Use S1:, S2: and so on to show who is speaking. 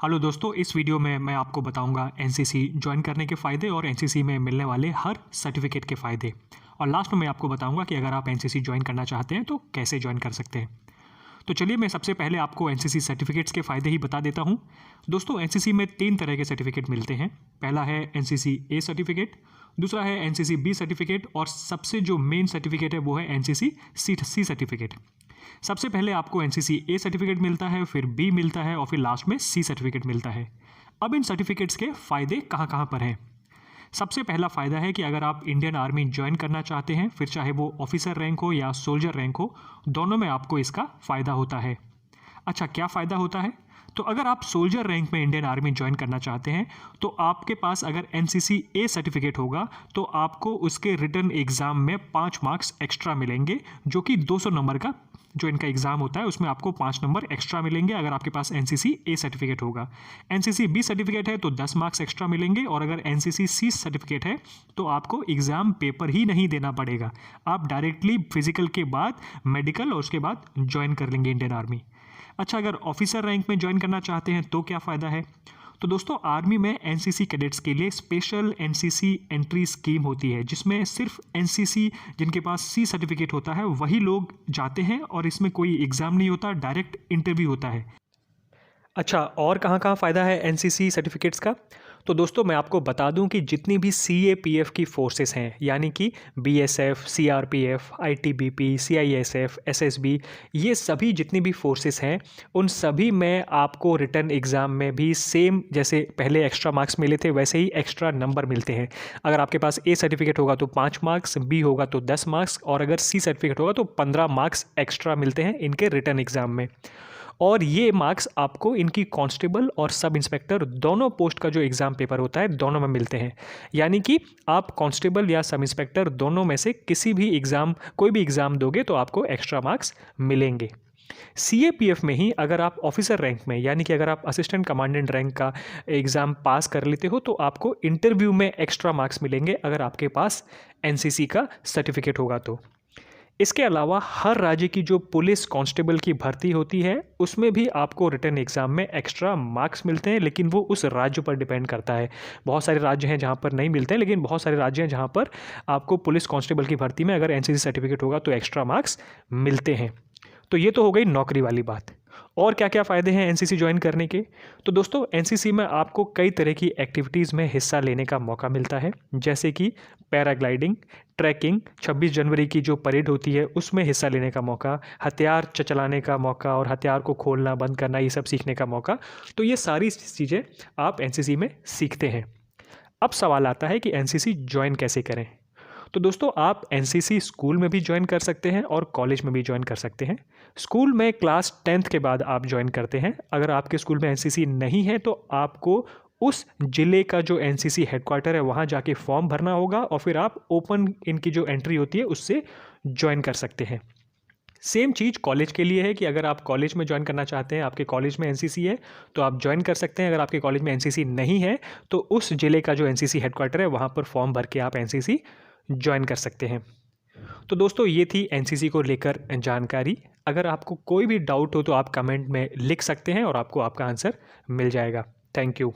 S1: Hello दोस्तों, इस video में मैं आपको बताऊंगा एनसीसी ज्वाइन करने के फ़ायदे और एनसीसी में मिलने वाले हर सर्टिफिकेट के फ़ायदे। और लास्ट में मैं आपको बताऊंगा कि अगर आप एनसीसी ज्वाइन करना चाहते हैं तो कैसे ज्वाइन कर सकते हैं। तो चलिए मैं सबसे पहले आपको एनसीसी सर्टिफिकेट्स के फ़ायदे ही बता देता हूं। दोस्तों, एनसीसी में 3 तरह के सर्टिफिकेट मिलते हैं। पहला है एनसीसी ए सर्टिफिकेट, दूसरा है एनसीसी बी सर्टिफिकेट और सबसे जो मेन सर्टिफिकेट है वो है एनसीसी सी सर्टिफिकेट। सबसे पहले आपको एनसीसी ए सर्टिफिकेट मिलता है, फिर बी मिलता है और फिर लास्ट में सी सर्टिफिकेट मिलता है। अब इन सर्टिफिकेट्स के फ़ायदे कहाँ कहाँ पर हैं। सबसे पहला फ़ायदा है कि अगर आप इंडियन आर्मी ज्वाइन करना चाहते हैं, फिर चाहे वो ऑफिसर रैंक हो या सोल्जर रैंक हो, दोनों में आपको इसका फ़ायदा होता है। अच्छा, क्या फ़ायदा होता है? तो अगर आप सोल्जर रैंक में इंडियन आर्मी ज्वाइन करना चाहते हैं तो आपके पास अगर एनसीसी ए सर्टिफिकेट होगा तो आपको उसके रिटन एग्ज़ाम में 5 मार्क्स एक्स्ट्रा मिलेंगे, जो कि 200 नंबर का जो इनका एग्ज़ाम होता है उसमें आपको 5 नंबर एक्स्ट्रा मिलेंगे अगर आपके पास एनसीसी ए सर्टिफिकेट होगा। एनसीसी बी सर्टिफिकेट है तो 10 मार्क्स एक्स्ट्रा मिलेंगे और अगर एनसीसी सी सर्टिफिकेट है तो आपको एग्ज़ाम पेपर ही नहीं देना पड़ेगा, आप डायरेक्टली फिजिकल के बाद मेडिकल और उसके बाद ज्वाइन कर लेंगे इंडियन आर्मी। अच्छा, अगर ऑफिसर रैंक में ज्वाइन करना चाहते हैं तो क्या फ़ायदा है? तो दोस्तों, आर्मी में एनसीसी कैडेट्स के लिए स्पेशल एनसीसी एंट्री स्कीम होती है, जिसमें सिर्फ एनसीसी जिनके पास सी सर्टिफिकेट होता है वही लोग जाते हैं और इसमें कोई एग्ज़ाम नहीं होता, डायरेक्ट इंटरव्यू होता है। अच्छा, और कहाँ-कहाँ फ़ायदा है एनसीसी सर्टिफिकेट्स का? तो दोस्तों, मैं आपको बता दूं कि जितनी भी सीएपीएफ की फोर्सेस हैं, यानी कि BSF, CRPF, ITBP, CISF, SSB, ये सभी जितनी भी फोर्सेस हैं, उन सभी में आपको रिटन एग्ज़ाम में भी सेम जैसे पहले एक्स्ट्रा मार्क्स मिले थे वैसे ही एक्स्ट्रा नंबर मिलते हैं। अगर आपके पास ए सर्टिफिकेट होगा तो 5 मार्क्स, बी होगा तो 10 मार्क्स और अगर सी सर्टिफिकेट होगा तो 15 मार्क्स एक्स्ट्रा मिलते हैं इनके रिटन एग्ज़ाम में। और ये मार्क्स आपको इनकी कांस्टेबल और सब इंस्पेक्टर दोनों पोस्ट का जो एग्ज़ाम पेपर होता है दोनों में मिलते हैं। यानी कि आप कांस्टेबल या सब इंस्पेक्टर दोनों में से किसी भी एग्ज़ाम कोई भी एग्ज़ाम दोगे तो आपको एक्स्ट्रा मार्क्स मिलेंगे। सीएपीएफ में ही अगर आप ऑफिसर रैंक में यानी कि अगर आप असिस्टेंट कमांडेंट रैंक का एग्ज़ाम पास कर लेते हो तो आपको इंटरव्यू में एक्स्ट्रा मार्क्स मिलेंगे अगर आपके पास एनसीसी का सर्टिफिकेट होगा तो। इसके अलावा हर राज्य की जो पुलिस कांस्टेबल की भर्ती होती है उसमें भी आपको रिटन एग्ज़ाम में एक्स्ट्रा मार्क्स मिलते हैं, लेकिन वो उस राज्य पर डिपेंड करता है। बहुत सारे राज्य हैं जहाँ पर नहीं मिलते हैं, लेकिन बहुत सारे राज्य हैं जहाँ पर आपको पुलिस कांस्टेबल की भर्ती में अगर एनसीसी सर्टिफिकेट होगा तो एक्स्ट्रा मार्क्स मिलते हैं। तो ये तो हो गई नौकरी वाली बात। और क्या क्या फ़ायदे हैं एनसीसी ज्वाइन करने के? तो दोस्तों, एनसीसी में आपको कई तरह की एक्टिविटीज़ में हिस्सा लेने का मौका मिलता है, जैसे कि पैराग्लाइडिंग, ट्रैकिंग, 26 जनवरी की जो परेड होती है उसमें हिस्सा लेने का मौका, हथियार चलाने का मौका और हथियार को खोलना बंद करना, ये सब सीखने का मौका। तो ये सारी चीज़ें आप एनसीसी में सीखते हैं। अब सवाल आता है कि एनसीसी ज्वाइन कैसे करें? तो दोस्तों, आप एनसीसी स्कूल में भी ज्वाइन कर सकते हैं और कॉलेज में भी ज्वाइन कर सकते हैं। स्कूल में क्लास 10th के बाद आप ज्वाइन करते हैं। अगर आपके स्कूल में एनसीसी नहीं है तो आपको उस ज़िले का जो एनसीसी हेडक्वार्टर है वहाँ जाके फॉर्म भरना होगा और फिर आप ओपन इनकी जो एंट्री होती है उससे ज्वाइन कर सकते हैं। सेम चीज़ कॉलेज के लिए है कि अगर आप कॉलेज में ज्वाइन करना चाहते हैं, आपके कॉलेज में एनसीसी है तो आप ज्वाइन कर सकते हैं। अगर आपके कॉलेज में एनसीसी नहीं है तो उस ज़िले का जो एनसीसी हेडक्वार्टर है वहाँ पर फॉर्म भर के आप एनसीसी ज्वाइन कर सकते हैं। तो दोस्तों, ये थी एनसीसी को लेकर जानकारी। अगर आपको कोई भी डाउट हो तो आप कमेंट में लिख सकते हैं और आपको आपका आंसर मिल जाएगा। Thank you.